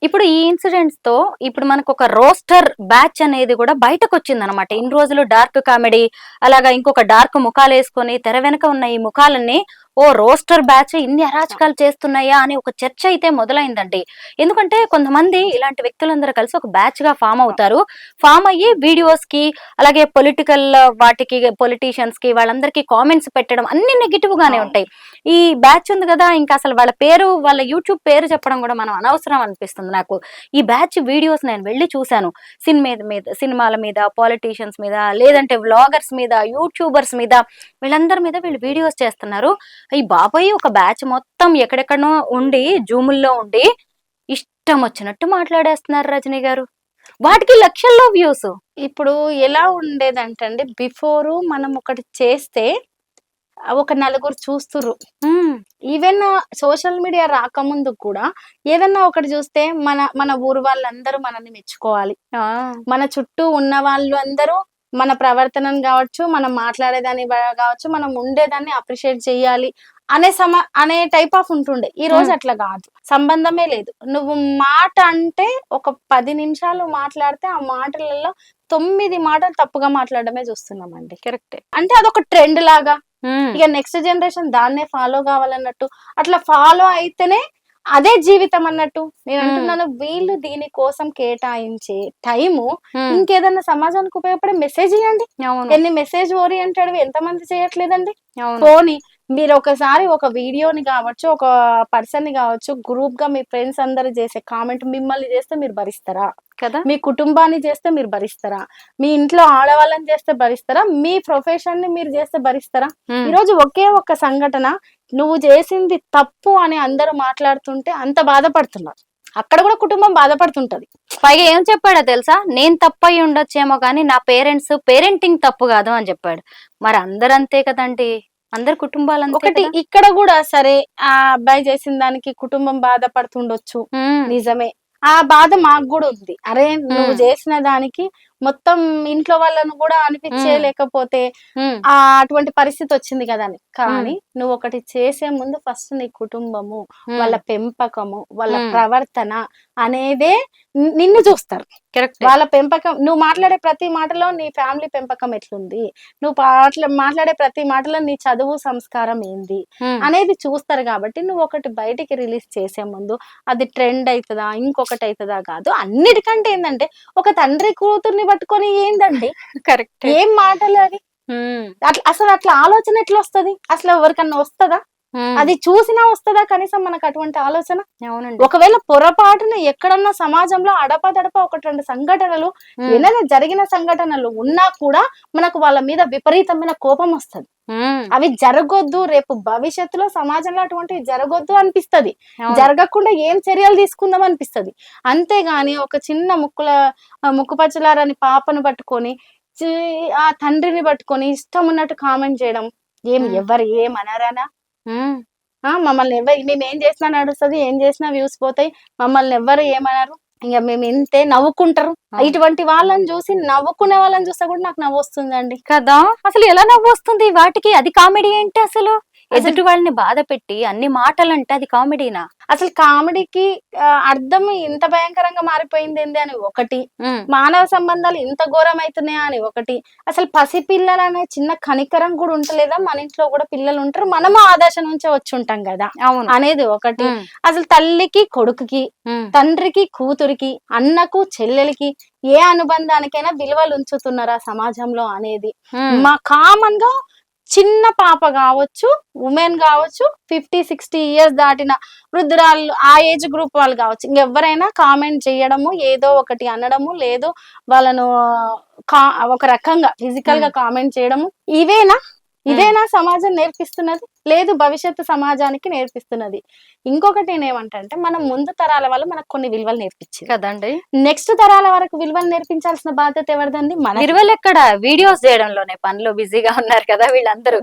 ఇప్పుడు ఈ ఇన్సిడెంట్స్ తో ఇప్పుడు మనకు ఒక రోస్టర్ బ్యాచ్ అనేది కూడా బయటకు వచ్చిందనమాట. ఇన్ని రోజులు డార్క్ కామెడీ, అలాగా ఇంకొక డార్క్ ముఖాలు వేసుకొని తెర వెనక ఉన్న ఈ ముఖాలన్నీ ఓ రోస్టర్ బ్యాచ్ ఇన్ని అరాచకాలు చేస్తున్నాయా అని ఒక చర్చ అయితే మొదలైందండి. ఎందుకంటే కొంతమంది ఇలాంటి వ్యక్తులందరూ కలిసి ఒక బ్యాచ్ గా ఫామ్ అవుతారు. ఫామ్ అయ్యి వీడియోస్ కి, అలాగే పొలిటికల్ వాటికి, పొలిటీషియన్స్ కి వాళ్ళందరికీ కామెంట్స్ పెట్టడం అన్ని నెగిటివ్ గానే అవును. ఉంటాయి. ఈ బ్యాచ్ ఉంది కదా, ఇంకా అసలు వాళ్ళ పేరు, వాళ్ళ యూట్యూబ్ పేరు చెప్పడం కూడా మనం అనవసరం అనిపిస్తుంది నాకు. ఈ బ్యాచ్ వీడియోస్ నేను వెళ్ళి చూశాను. సినిమాల మీద, పాలిటీషియన్స్ మీద, లేదంటే వ్లాగర్స్ మీద, యూట్యూబర్స్ మీద, వీళ్ళందరి మీద వీళ్ళు వీడియోస్ చేస్తున్నారు. ఈ బాబాయ్ ఒక బ్యాచ్ మొత్తం ఎక్కడెక్కడనో ఉండి, జూముల్లో ఉండి ఇష్టం వచ్చినట్టు మాట్లాడేస్తున్నారు రజనీ గారు. వాటికి లక్షల్లో వ్యూస్. ఇప్పుడు ఎలా ఉండేదంటండి, బిఫోరు మనం ఒకటి చేస్తే ఒక నలుగురు చూస్తుర్రు. ఈవెన్ సోషల్ మీడియా రాకముందు కూడా ఏదన్నా ఒకటి చూస్తే మన మన ఊరు వాళ్ళందరూ మనల్ని మెచ్చుకోవాలి. మన చుట్టూ ఉన్న వాళ్ళు అందరూ మన ప్రవర్తనను కావచ్చు, మనం మాట్లాడేదాన్ని కావచ్చు, మనం ఉండేదాన్ని అప్రిషియేట్ చేయాలి అనే టైప్ ఆఫ్ ఉంటుండే. ఈ రోజు అట్లా కాదు, సంబంధమే లేదు. నువ్వు మాట అంటే ఒక 10 నిమిషాలు మాట్లాడితే ఆ మాటలలో 9 మాటలు తప్పుగా మాట్లాడడమే చూస్తున్నామండి. కరెక్టే. అంటే అదొక ట్రెండ్ లాగా, ఇక నెక్స్ట్ జనరేషన్ దాన్నే ఫాలో కావాలన్నట్టు, అట్లా ఫాలో అయితేనే అదే జీవితం అన్నట్టు నేను అంటున్నాను. వీళ్ళు దీని కోసం కేటాయించే టైము ఇంకేదన్నా సమాజానికి ఉపయోగపడే మెసేజ్ ఇవ్వండి. ఎన్ని మెసేజ్ ఓరియంటెడ్ ఎంతమంది చేయట్లేదండి. పోనీ మీరు ఒకసారి ఒక వీడియోని కావచ్చు, ఒక పర్సన్ ని కావచ్చు, గ్రూప్ గా మీ ఫ్రెండ్స్ అందరు చేసే కామెంట్ మిమ్మల్ని చేస్తే మీరు భరిస్తారా? కదా. మీ కుటుంబాన్ని చేస్తే మీరు భరిస్తారా? మీ ఇంట్లో ఆడవాళ్ళని చేస్తే భరిస్తారా? మీ ప్రొఫెషన్ ని మీరు చేస్తే భరిస్తారా? ఈ రోజు ఒకే ఒక్క సంఘటన నువ్వు చేసింది తప్పు అని అందరూ మాట్లాడుతుంటే అంత బాధపడుతున్నారు. అక్కడ కూడా కుటుంబం బాధపడుతుంటది. పైగా ఏం చెప్పాడో తెలుసా, నేను తప్పయి ఉండొచ్చేమో కానీ నా పేరెంటింగ్ తప్పు కాదు అని చెప్పాడు. మరి అందరూ అంతే కదండి, అందరు కుటుంబాలు ఒకటి ఇక్కడ కూడా సరే, ఆ అబ్బాయి చేసిన దానికి కుటుంబం బాధపడుతుండొచ్చు, నిజమే. ఆ బాధ మాకు కూడా ఉంది. అరే నువ్వు చేసిన దానికి మొత్తం ఇంట్లో వాళ్ళను కూడా అనిపించేయలేకపోతే అటువంటి పరిస్థితి వచ్చింది కదా అని. కానీ నువ్వు ఒకటి చేసే ముందు ఫస్ట్ నీ కుటుంబము, వాళ్ళ పెంపకము, వాళ్ళ ప్రవర్తన అనేదే నిన్ను చూస్తారు. కరెక్ట్. వాళ్ళ పెంపకం, నువ్వు మాట్లాడే ప్రతి మాటలో నీ ఫ్యామిలీ పెంపకం ఎట్లుంది, నువ్వు మాట్లాడే ప్రతి మాటలో నీ చదువు సంస్కారం ఏంది అనేది చూస్తారు. కాబట్టి నువ్వు ఒకటి బయటికి రిలీజ్ చేసే ముందు అది ట్రెండ్ అవుతుందా, ఇంకొకటి అవుతుందా కాదు, అన్నిటికంటే ఏంటంటే ఒక తండ్రి కూతుర్ని పట్టుకొని ఏందండి కరెక్ట్, ఏం మాటలు అది. అసలు అట్లా ఆలోచన ఎట్లా వస్తుంది? అసలు ఎవరికన్నా వస్తుందా? అది చూసినా వస్తుందా కనీసం మనకు అటువంటి ఆలోచన? అవునండి. ఒకవేళ పొరపాటున ఎక్కడన్నా సమాజంలో అడపదడప 1-2 సంఘటనలు, ఏదైనా జరిగిన సంఘటనలు ఉన్నా కూడా మనకు వాళ్ళ మీద విపరీతమైన కోపం వస్తుంది. అవి జరగొద్దు, రేపు భవిష్యత్తులో సమాజంలో అటువంటివి జరగొద్దు అనిపిస్తది. జరగకుండా ఏం చర్యలు తీసుకుందాం అనిపిస్తది. అంతేగాని ఒక చిన్న ముక్కుపచ్చలారని పాపను పట్టుకొని, ఆ తండ్రిని పట్టుకొని ఇష్టం ఉన్నట్టు కామెంట్ చేయడం, ఎవరు ఏమనరానా? మమ్మల్ని మేమేం చేసినా నడుస్తుంది, ఏం చేసినా వ్యూస్ పోతాయి, మమ్మల్ని ఎవ్వరు ఏమన్నారు, ఇంకా మేము ఇంతే నవ్వుకుంటారు. ఇటువంటి వాళ్ళని చూసి, నవ్వుకునే వాళ్ళని చూస్తే కూడా నాకు నవ్వు వస్తుందండి కదా. అసలు ఎలా నవ్వు వస్తుంది వాటికి? అది కామెడీ ఏంటి అసలు? ఎదుటి వాళ్ళని బాధ పెట్టి అన్ని మాటలంటే అది కామెడీనా? అసలు కామెడీకి అర్థం ఇంత భయంకరంగా మారిపోయింది ఏంది అని ఒకటి, మానవ సంబంధాలు ఇంత ఘోరం అవుతున్నాయా అని ఒకటి, అసలు పసిపిల్లలు అనే చిన్న కనికరం కూడా ఉంటలేదా? మన ఇంట్లో కూడా పిల్లలు ఉంటారు, మనము ఆదర్శ నుంచే వచ్చి ఉంటాం కదా అనేది ఒకటి. అసలు తల్లికి కొడుకుకి, తండ్రికి కూతురికి, అన్నకు చెల్లెలికి, ఏ అనుబంధానికైనా విలువలు ఉంచుతున్నారా సమాజంలో అనేది మా కామన్ గా చిన్న పాప కావచ్చు, ఉమెన్ కావచ్చు, 50-60 ఇయర్స్ దాటిన వృద్ధురాళ్ళు, ఆ ఏజ్ గ్రూప్ వాళ్ళు కావచ్చు, ఇంకెవరైనా కామెంట్ చేయడము, ఏదో ఒకటి అనడము, లేదు వాళ్ళను ఒక రకంగా ఫిజికల్ గా కామెంట్ చేయడము, ఇదేనా సమాజం నేర్పిస్తున్నది? లేదు, భవిష్యత్తు సమాజానికి నేర్పిస్తున్నది. ఇంకొకటి నేనేమంటే, మనం ముందు తరాల వాళ్ళు మనకు కొన్ని విలువలు నేర్పించారు కదండి, నెక్స్ట్ తరాల వరకు విలువలు నేర్పించాల్సిన బాధ్యత ఎవరిదండి? మన విలువలు ఎక్కడ? వీడియోస్ చేయడంలోనే పనిలో బిజీగా ఉన్నారు కదా వీళ్ళందరూ.